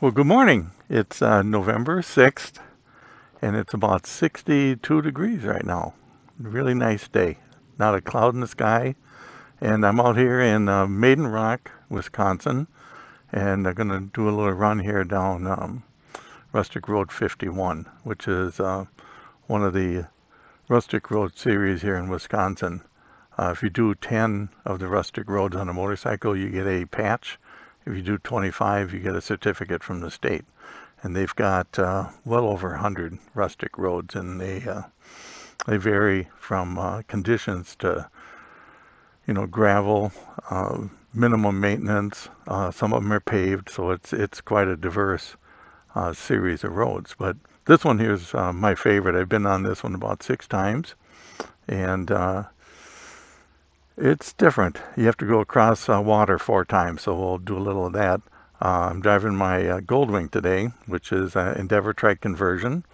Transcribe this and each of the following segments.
Well, good morning. It's November 6th, and it's about 62 degrees right now. Really nice day. Not a cloud in the sky. And I'm out here in Maiden Rock, Wisconsin, and I'm going to do a little run here down Rustic Road 51, which is one of the Rustic Road series here in Wisconsin. If you do 10 of the rustic roads on a motorcycle, you get a patch. If you do 25, you get a certificate from the state. And they've got well over 100 rustic roads, and they vary from conditions to, gravel, minimum maintenance. Some of them are paved, so it's quite a diverse series of roads. But this one here is my favorite. I've been on this one about 6 times, and it's different. You have to go across water 4 times, so we'll do a little of that. I'm driving my Goldwing today, which is an Endeavor Trike conversion,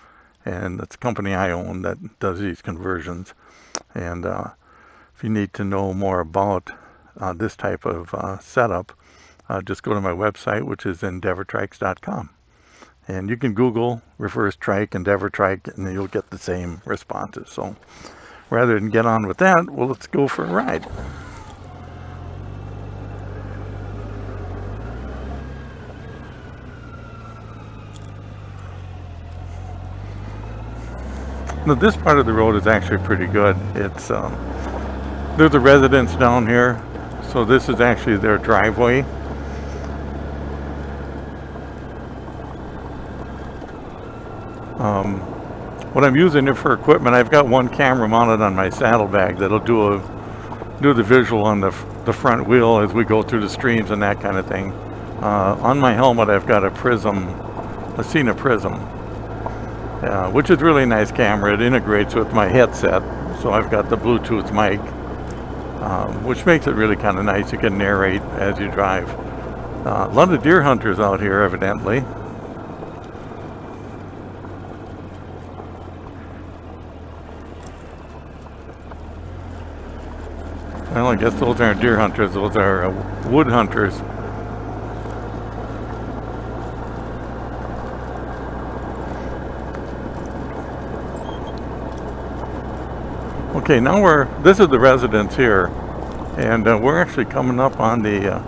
and it's a company I own that does these conversions. And if you need to know more about this type of setup, just go to my website, which is endeavortrikes.com. And you can Google reverse trike, Endeavor Trike, and you'll get the same responses. So rather than get on with that, well, let's go for a ride. Now, this part of the road is actually pretty good. It's there's a residence down here, so this is actually their driveway. When I'm using it for equipment, I've got one camera mounted on my saddlebag that'll do the visual on the front wheel as we go through the streams and that kind of thing. On my helmet, I've got a Cena Prism, which is a really nice camera. It integrates with my headset, so I've got the Bluetooth mic, which makes it really kind of nice. You can narrate as you drive. A lot of deer hunters out here, evidently. Well, I guess those aren't deer hunters, those are wood hunters. Okay, now this is the residence here, and we're actually coming up on the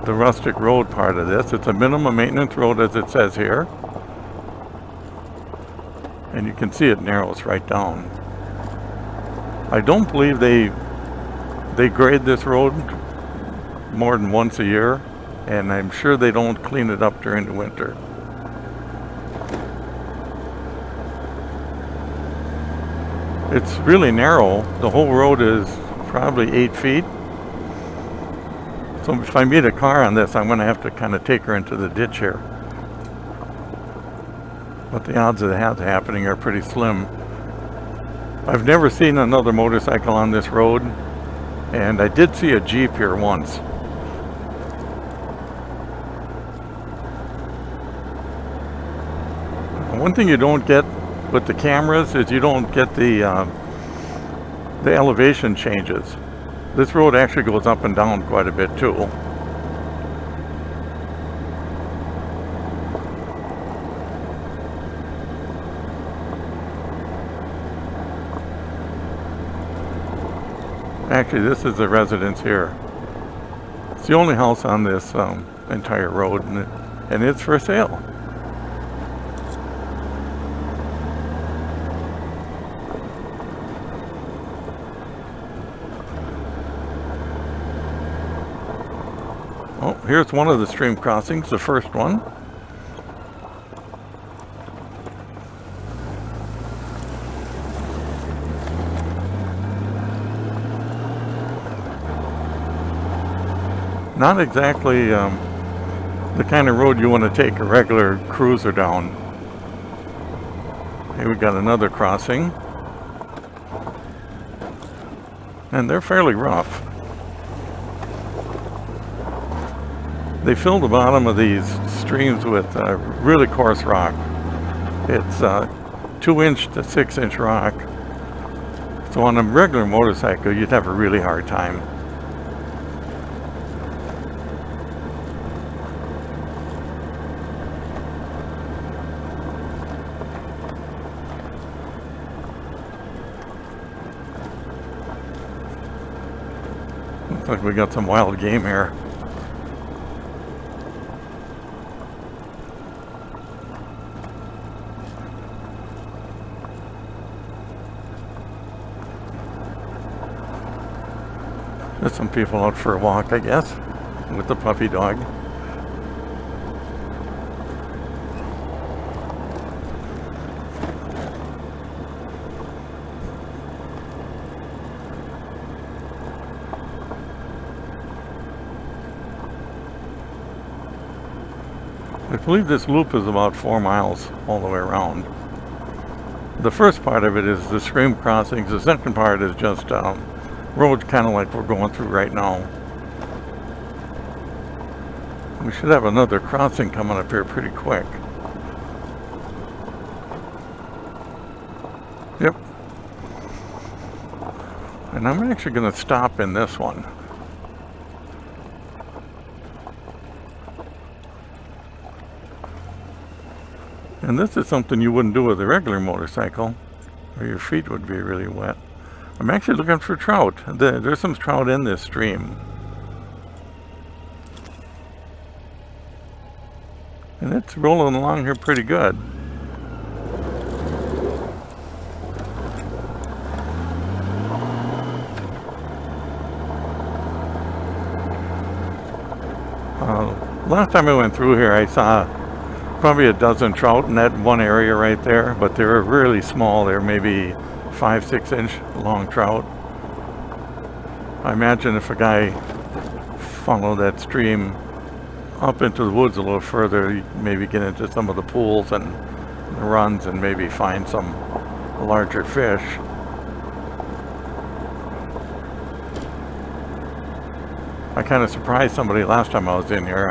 rustic road part of this. It's a minimum maintenance road, as it says here, and you can see it narrows right down. I don't believe they grade this road more than once a year, and I'm sure they don't clean it up during the winter. It's really narrow. The whole road is probably 8 feet. So if I meet a car on this, I'm going to have to kind of take her into the ditch here. But the odds of that happening are pretty slim. I've never seen another motorcycle on this road, and I did see a Jeep here once. One thing you don't get with the cameras is you don't get the elevation changes. This road actually goes up and down quite a bit too. Actually, this is the residence here. It's the only house on this entire road, and it's for sale. Oh, here's one of the stream crossings, the first one. Not exactly the kind of road you want to take a regular cruiser down. Here we got another crossing, and they're fairly rough. They fill the bottom of these streams with really coarse rock. It's 2-inch to 6-inch rock. So on a regular motorcycle, you'd have a really hard time. Looks like we got some wild game here. There's some people out for a walk, I guess, with the puppy dog. I believe this loop is about 4 miles all the way around. The first part of it is the stream crossings. The second part is just roads kind of like we're going through right now. We should have another crossing coming up here pretty quick. Yep. And I'm actually going to stop in this one. And this is something you wouldn't do with a regular motorcycle, or your feet would be really wet. I'm actually looking for trout. There's some trout in this stream. And it's rolling along here pretty good. Last time I went through here, I saw probably a dozen trout in that one area right there, but they were really small. They're maybe 5-6 inch long trout. I imagine if a guy followed that stream up into the woods a little further, he'd maybe get into some of the pools and the runs and maybe find some larger fish. I kind of surprised somebody last time I was in here.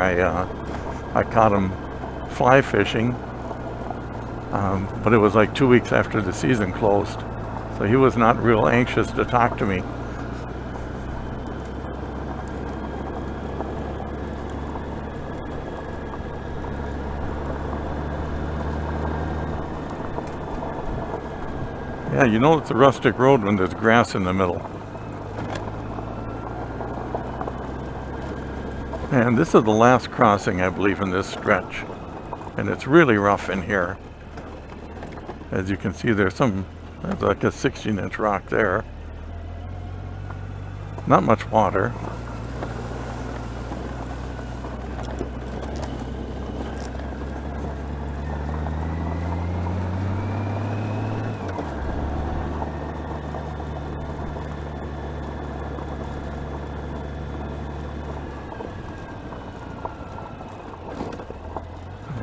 I caught him fly fishing, but it was like 2 weeks after the season closed, so he was not real anxious to talk to me. Yeah, you know it's a rustic road when there's grass in the middle. And this is the last crossing, I believe, in this stretch. And it's really rough in here. As you can see, there's like a 16-inch rock there. Not much water.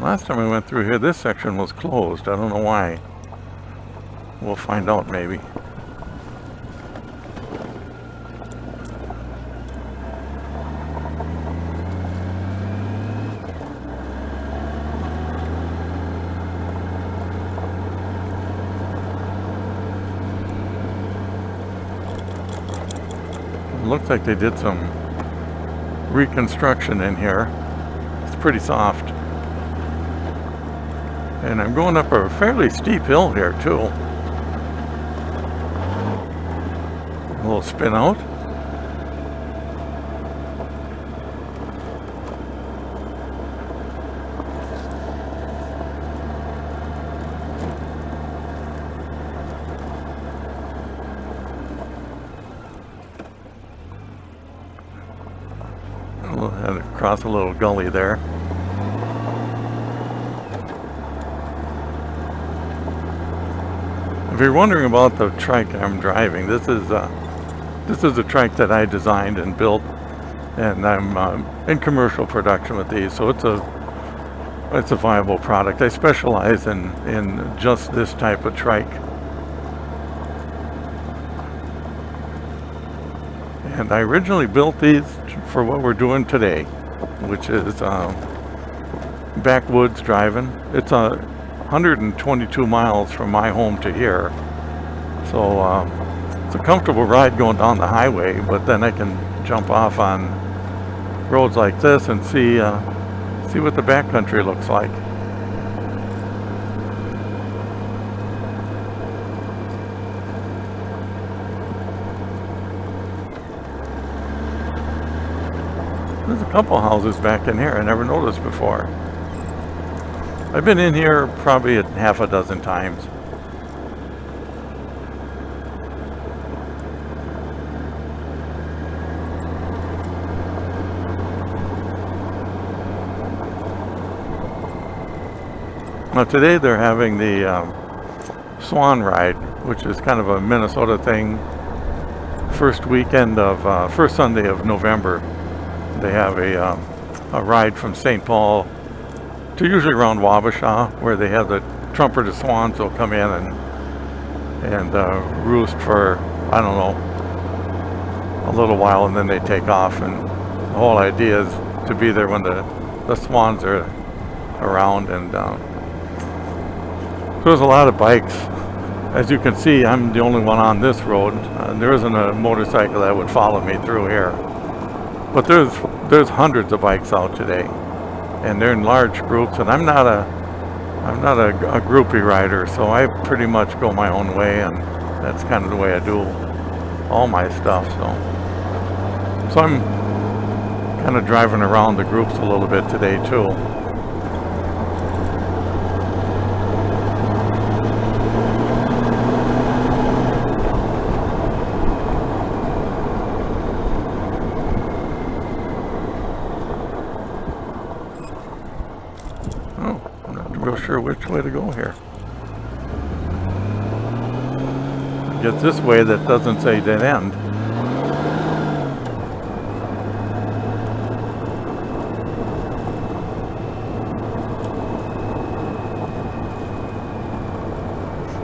Last time we went through here, this section was closed. I don't know why. We'll find out maybe. It looks like they did some reconstruction in here. It's pretty soft. And I'm going up a fairly steep hill here too. A little spin out. We'll head across a little gully there. If you're wondering about the trike I'm driving, this is a trike that I designed and built, and I'm in commercial production with these, so it's a viable product. I specialize in just this type of trike, and I originally built these for what we're doing today, which is backwoods driving. It's 122 miles from my home to here, so it's a comfortable ride going down the highway, but then I can jump off on roads like this and see what the backcountry looks like. There's a couple houses back in here I never noticed before. I've been in here probably half a dozen times. Now today they're having the Swan Ride, which is kind of a Minnesota thing. First Sunday of November, they have a ride from St. Paul to usually around Wabasha, where they have the trumpeter swans will come in and roost for, I don't know, a little while, and then they take off. And the whole idea is to be there when the swans are around. And there's a lot of bikes. As you can see, I'm the only one on this road. There isn't a motorcycle that would follow me through here. But there's hundreds of bikes out today, and they're in large groups. And I'm not a groupie rider, so I pretty much go my own way, and that's kind of the way I do all my stuff. So I'm kind of driving around the groups a little bit today too. I'm not real sure which way to go here. Get this way that doesn't say dead end.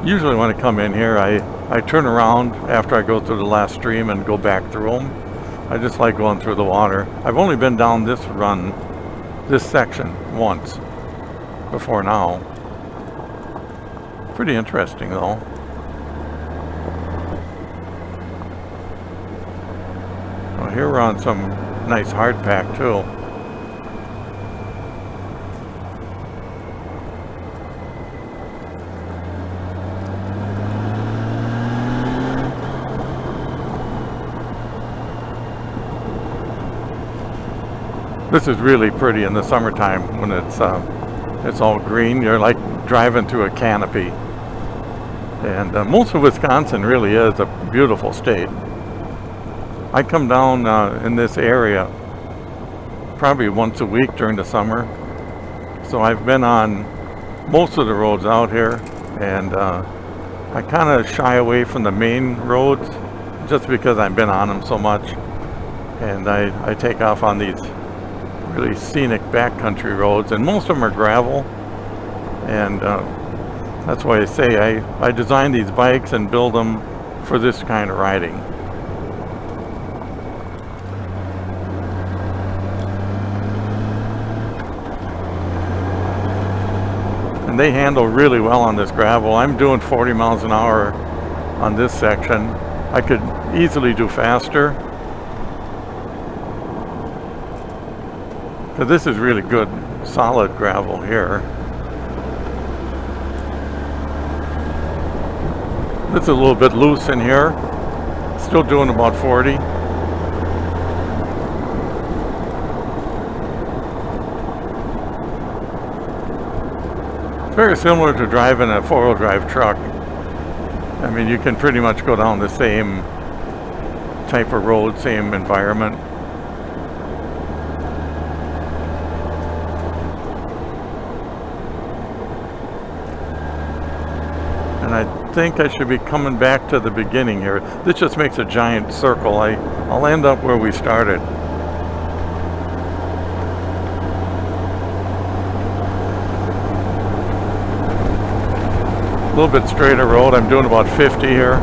Usually when I come in here, I turn around after I go through the last stream and go back through them. I just like going through the water. I've only been down this section once before now. Pretty interesting though. Well, here we're on some nice hardpack too. This is really pretty in the summertime when it's all green. You're like driving through a canopy. And most of Wisconsin really is a beautiful state. I come down in this area probably once a week during the summer. So I've been on most of the roads out here, and I kind of shy away from the main roads just because I've been on them so much. And I take off on these really scenic backcountry roads, and most of them are gravel. And that's why I say I design these bikes and build them for this kind of riding. And they handle really well on this gravel. I'm doing 40 miles an hour on this section. I could easily do faster, because this is really good, solid gravel here. It's a little bit loose in here. Still doing about 40. It's very similar to driving a four-wheel drive truck. I mean, you can pretty much go down the same type of road, same environment. And I think I should be coming back to the beginning here. This just makes a giant circle. I'll end up where we started. A little bit straighter road. I'm doing about 50 here.